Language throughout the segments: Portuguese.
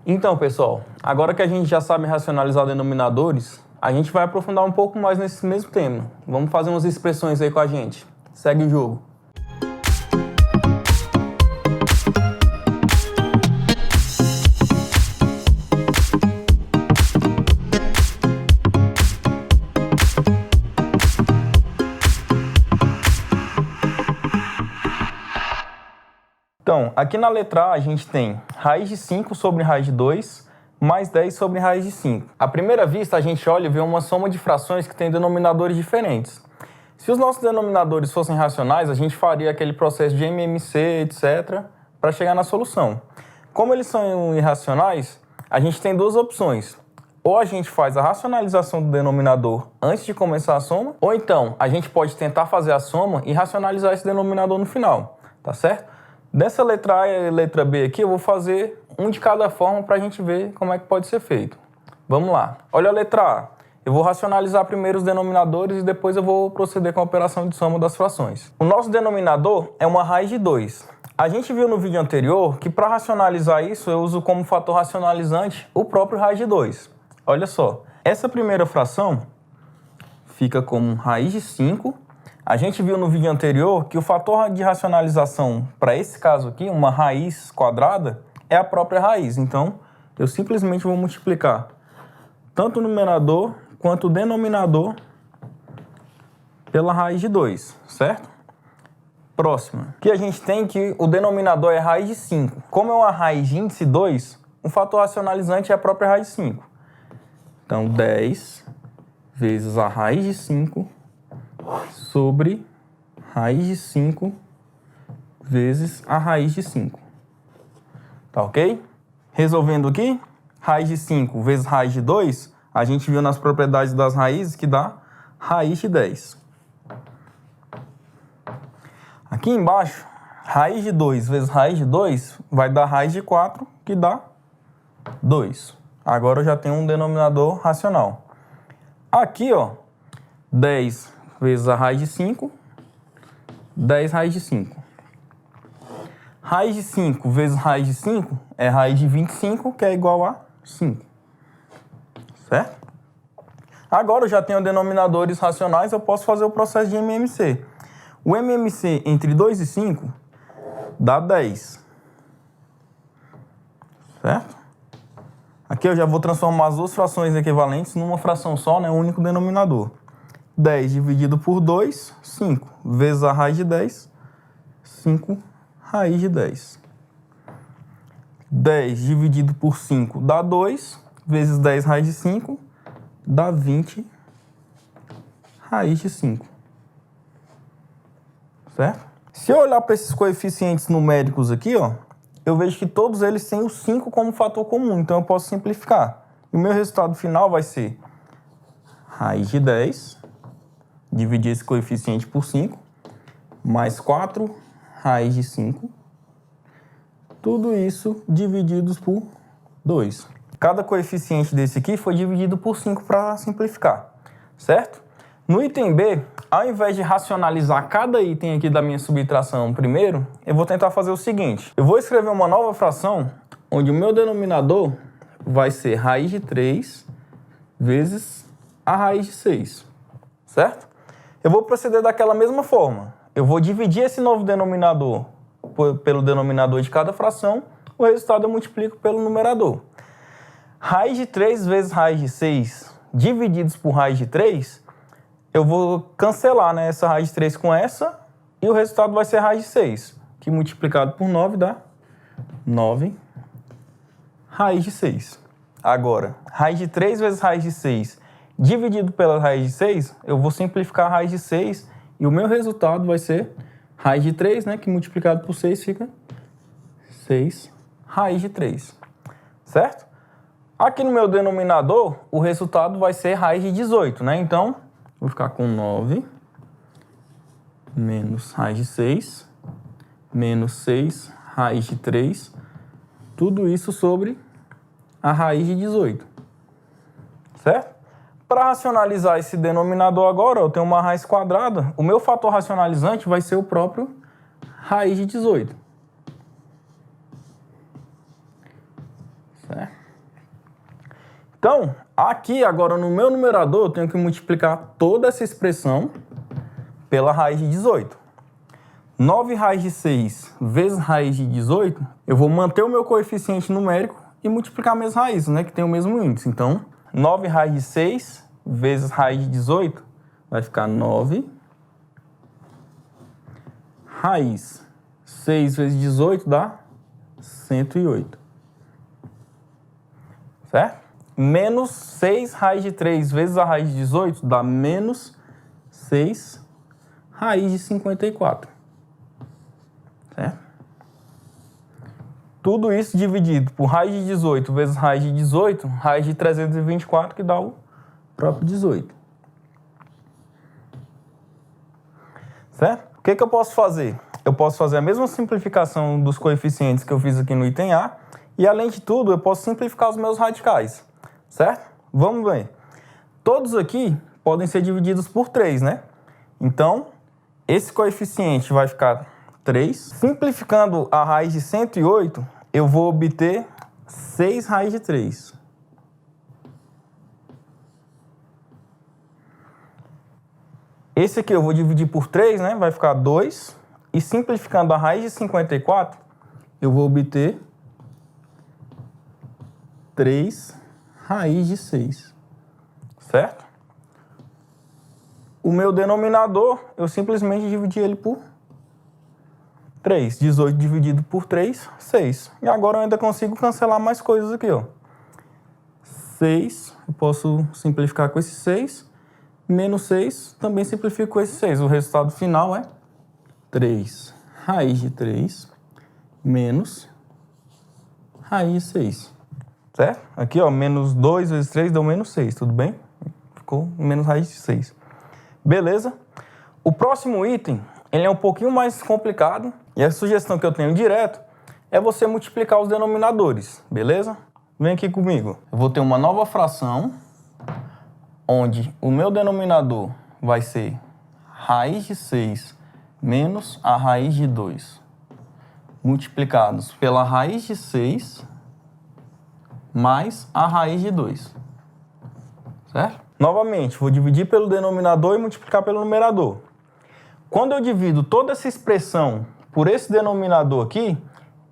Então, pessoal, agora que a gente já sabe racionalizar denominadores, a gente vai aprofundar um pouco mais nesse mesmo tema. Vamos fazer umas expressões aí com a gente. Segue o jogo. Então, aqui na letra A a gente tem raiz de 5 sobre raiz de 2 mais 10 sobre raiz de 5. À primeira vista, a gente olha e vê uma soma de frações que tem denominadores diferentes. Se os nossos denominadores fossem racionais, a gente faria aquele processo de MMC, etc., para chegar na solução. Como eles são irracionais, a gente tem duas opções. Ou a gente faz a racionalização do denominador antes de começar a soma, ou então a gente pode tentar fazer a soma e racionalizar esse denominador no final, tá certo? Dessa letra A e letra B aqui, eu vou fazer um de cada forma para a gente ver como é que pode ser feito. Vamos lá. Olha a letra A. Eu vou racionalizar primeiro os denominadores e depois eu vou proceder com a operação de soma das frações. O nosso denominador é uma raiz de 2. A gente viu no vídeo anterior que para racionalizar isso eu uso como fator racionalizante o próprio raiz de 2. Olha só. Essa primeira fração fica como raiz de 5. A gente viu no vídeo anterior que o fator de racionalização para esse caso aqui, uma raiz quadrada, é a própria raiz. Então, eu simplesmente vou multiplicar tanto o numerador quanto o denominador pela raiz de 2, certo? Próxima. Aqui a gente tem que o denominador é raiz de 5. Como é uma raiz de índice 2, o fator racionalizante é a própria raiz de 5. Então, 10 vezes a raiz de 5 sobre raiz de 5 vezes a raiz de 5. Tá ok? Resolvendo aqui, raiz de 5 vezes raiz de 2, a gente viu nas propriedades das raízes que dá raiz de 10. Aqui embaixo, raiz de 2 vezes raiz de 2 vai dar raiz de 4, que dá 2. Agora eu já tenho um denominador racional. Aqui, ó, 10 vezes a raiz de 5, 10 raiz de 5. Raiz de 5 vezes raiz de 5 é raiz de 25, que é igual a 5. Certo? Agora eu já tenho denominadores racionais, eu posso fazer o processo de MMC. O MMC entre 2 e 5 dá 10. Certo? Aqui eu já vou transformar as duas frações equivalentes numa fração só, né? Um único denominador. 10 dividido por 2, 5. Vezes a raiz de 10, 5 raiz de 10. 10 dividido por 5 dá 2. Vezes 10 raiz de 5 dá 20 raiz de 5. Certo? Se eu olhar para esses coeficientes numéricos aqui, ó, eu vejo que todos eles têm o 5 como fator comum. Então eu posso simplificar. E o meu resultado final vai ser raiz de 10... dividir esse coeficiente por 5, mais 4 raiz de 5, tudo isso divididos por 2. Cada coeficiente desse aqui foi dividido por 5 para simplificar, certo? No item B, ao invés de racionalizar cada item aqui da minha subtração primeiro, eu vou tentar fazer o seguinte. Eu vou escrever uma nova fração, onde o meu denominador vai ser raiz de 3 vezes a raiz de 6, certo? Eu vou proceder daquela mesma forma. Eu vou dividir esse novo denominador pelo denominador de cada fração, o resultado eu multiplico pelo numerador. Raiz de 3 vezes raiz de 6 divididos por raiz de 3, eu vou cancelar, né, essa raiz de 3 com essa, e o resultado vai ser raiz de 6, que multiplicado por 9 dá 9 raiz de 6. Agora, raiz de 3 vezes raiz de 6 dividido pela raiz de 6, eu vou simplificar a raiz de 6 e o meu resultado vai ser raiz de 3, né, que multiplicado por 6 fica 6 raiz de 3, certo? Aqui no meu denominador, o resultado vai ser raiz de 18, né? Então, vou ficar com 9 menos raiz de 6 menos 6 raiz de 3, tudo isso sobre a raiz de 18, certo? Para racionalizar esse denominador agora, eu tenho uma raiz quadrada. O meu fator racionalizante vai ser o próprio raiz de 18. Certo? Então, aqui agora no meu numerador, eu tenho que multiplicar toda essa expressão pela raiz de 18. 9 raiz de 6 vezes raiz de 18, eu vou manter o meu coeficiente numérico e multiplicar minhas raízes, né, que tem o mesmo índice. Então, 9 raiz de 6 vezes raiz de 18 vai ficar 9 raiz 6 vezes 18 dá 108. Certo? Menos 6 raiz de 3 vezes a raiz de 18 dá menos 6 raiz de 54. Certo? Tudo isso dividido por raiz de 18 vezes raiz de 18, raiz de 324, que dá o próprio 18. Certo? O que eu posso fazer? Eu posso fazer a mesma simplificação dos coeficientes que eu fiz aqui no item A, e além de tudo, eu posso simplificar os meus radicais. Certo? Vamos ver. Todos aqui podem ser divididos por 3, né? Então, esse coeficiente vai ficar 3. Simplificando a raiz de 108, eu vou obter 6 raiz de 3. Esse aqui eu vou dividir por 3, né? Vai ficar 2. E simplificando a raiz de 54, eu vou obter 3 raiz de 6. Certo? O meu denominador, eu simplesmente dividi ele por 3. 18 dividido por 3, 6. E agora eu ainda consigo cancelar mais coisas aqui, ó. 6, eu posso simplificar com esse 6. Menos 6, também simplifico com esse 6. O resultado final é 3 raiz de 3 menos raiz de 6. Certo? Aqui, ó, menos 2 vezes 3 deu menos 6, tudo bem? Ficou menos raiz de 6. Beleza? O próximo item, ele é um pouquinho mais complicado. E a sugestão que eu tenho direto é você multiplicar os denominadores, beleza? Vem aqui comigo. Eu vou ter uma nova fração, onde o meu denominador vai ser raiz de 6 menos a raiz de 2, multiplicados pela raiz de 6 mais a raiz de 2. Certo? Novamente, vou dividir pelo denominador e multiplicar pelo numerador. Quando eu divido toda essa expressão por esse denominador aqui,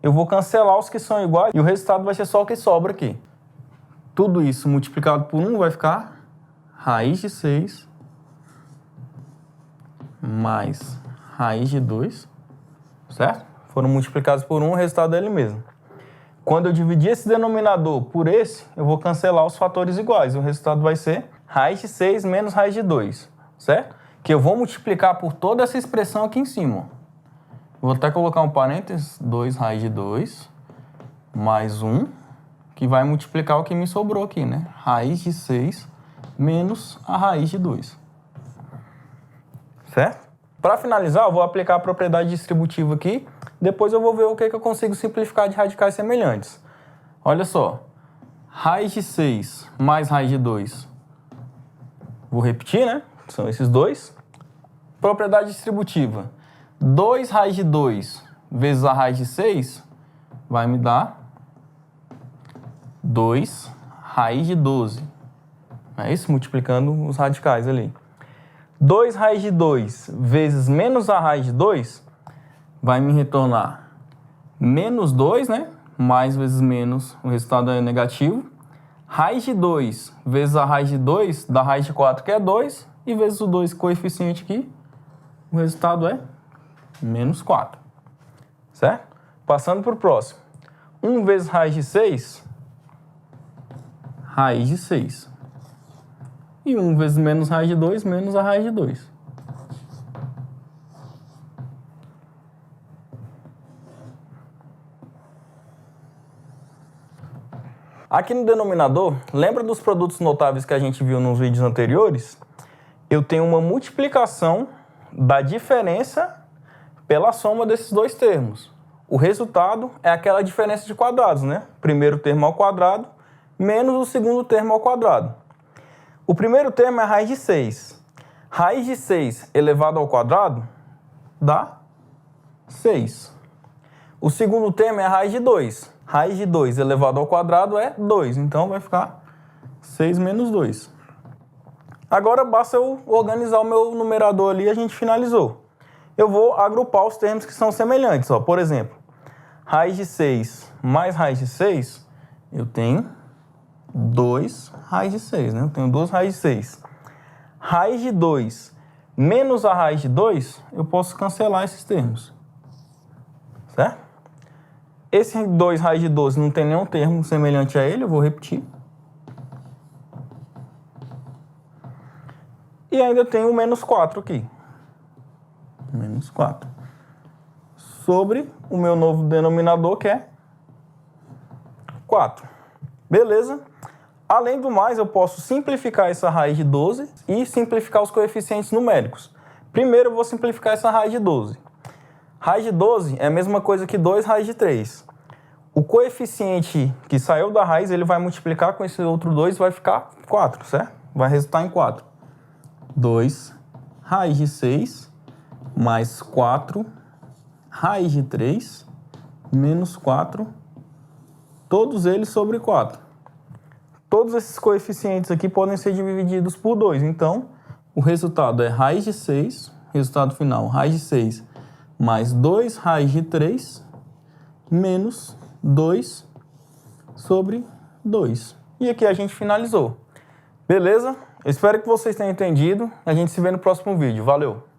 eu vou cancelar os que são iguais e o resultado vai ser só o que sobra aqui. Tudo isso multiplicado por 1 vai ficar raiz de 6 mais raiz de 2, certo? Foram multiplicados por 1, o resultado é ele mesmo. Quando eu dividir esse denominador por esse, eu vou cancelar os fatores iguais. O resultado vai ser raiz de 6 menos raiz de 2, certo? Que eu vou multiplicar por toda essa expressão aqui em cima. Vou até colocar um parênteses, 2 raiz de 2 mais 1, que vai multiplicar o que me sobrou aqui, né? Raiz de 6 menos a raiz de 2. Certo? Para finalizar, eu vou aplicar a propriedade distributiva aqui. Depois eu vou ver o que eu consigo simplificar de radicais semelhantes. Olha só. Raiz de 6 mais raiz de 2. Vou repetir, né? São esses dois. Propriedade distributiva. 2 raiz de 2 vezes a raiz de 6 vai me dar 2 raiz de 12. É isso? Multiplicando os radicais ali. 2 raiz de 2 vezes menos a raiz de 2 vai me retornar menos 2, né? Mais vezes menos, o resultado é negativo. Raiz de 2 vezes a raiz de 2 dá raiz de 4, que é 2, e vezes o 2 coeficiente aqui, o resultado é menos 4. Certo? Passando para o próximo. 1 vezes raiz de 6, raiz de 6. E 1 vezes menos raiz de 2, menos a raiz de 2. Aqui no denominador, lembra dos produtos notáveis que a gente viu nos vídeos anteriores? Eu tenho uma multiplicação da diferença pela soma desses dois termos. O resultado é aquela diferença de quadrados, né? Primeiro termo ao quadrado menos o segundo termo ao quadrado. O primeiro termo é a raiz de 6. Raiz de 6 elevado ao quadrado dá 6. O segundo termo é a raiz de 2. Raiz de 2 elevado ao quadrado é 2, então vai ficar 6 menos 2. Agora basta eu organizar o meu numerador ali e a gente finalizou. Eu vou agrupar os termos que são semelhantes. Ó. Por exemplo, raiz de 6 mais raiz de 6, eu tenho 2 raiz de 6, né? Eu tenho 2 raiz de 6. Raiz de 2 menos a raiz de 2, eu posso cancelar esses termos. Certo? Esse 2 raiz de 12 não tem nenhum termo semelhante a ele, eu vou repetir. E ainda tem o menos 4 aqui. Menos 4. Sobre o meu novo denominador, que é 4. Beleza? Além do mais, eu posso simplificar essa raiz de 12 e simplificar os coeficientes numéricos. Primeiro, eu vou simplificar essa raiz de 12. Raiz de 12 é a mesma coisa que 2 raiz de 3. O coeficiente que saiu da raiz, ele vai multiplicar com esse outro 2 e vai ficar 4, certo? Vai resultar em 4. 2 raiz de 6 mais 4 raiz de 3 menos 4, todos eles sobre 4. Todos esses coeficientes aqui podem ser divididos por 2. Então, o resultado é raiz de 6, resultado final, raiz de 6 mais 2 raiz de 3 menos 2 sobre 2. E aqui a gente finalizou. Beleza? Eu espero que vocês tenham entendido. A gente se vê no próximo vídeo. Valeu!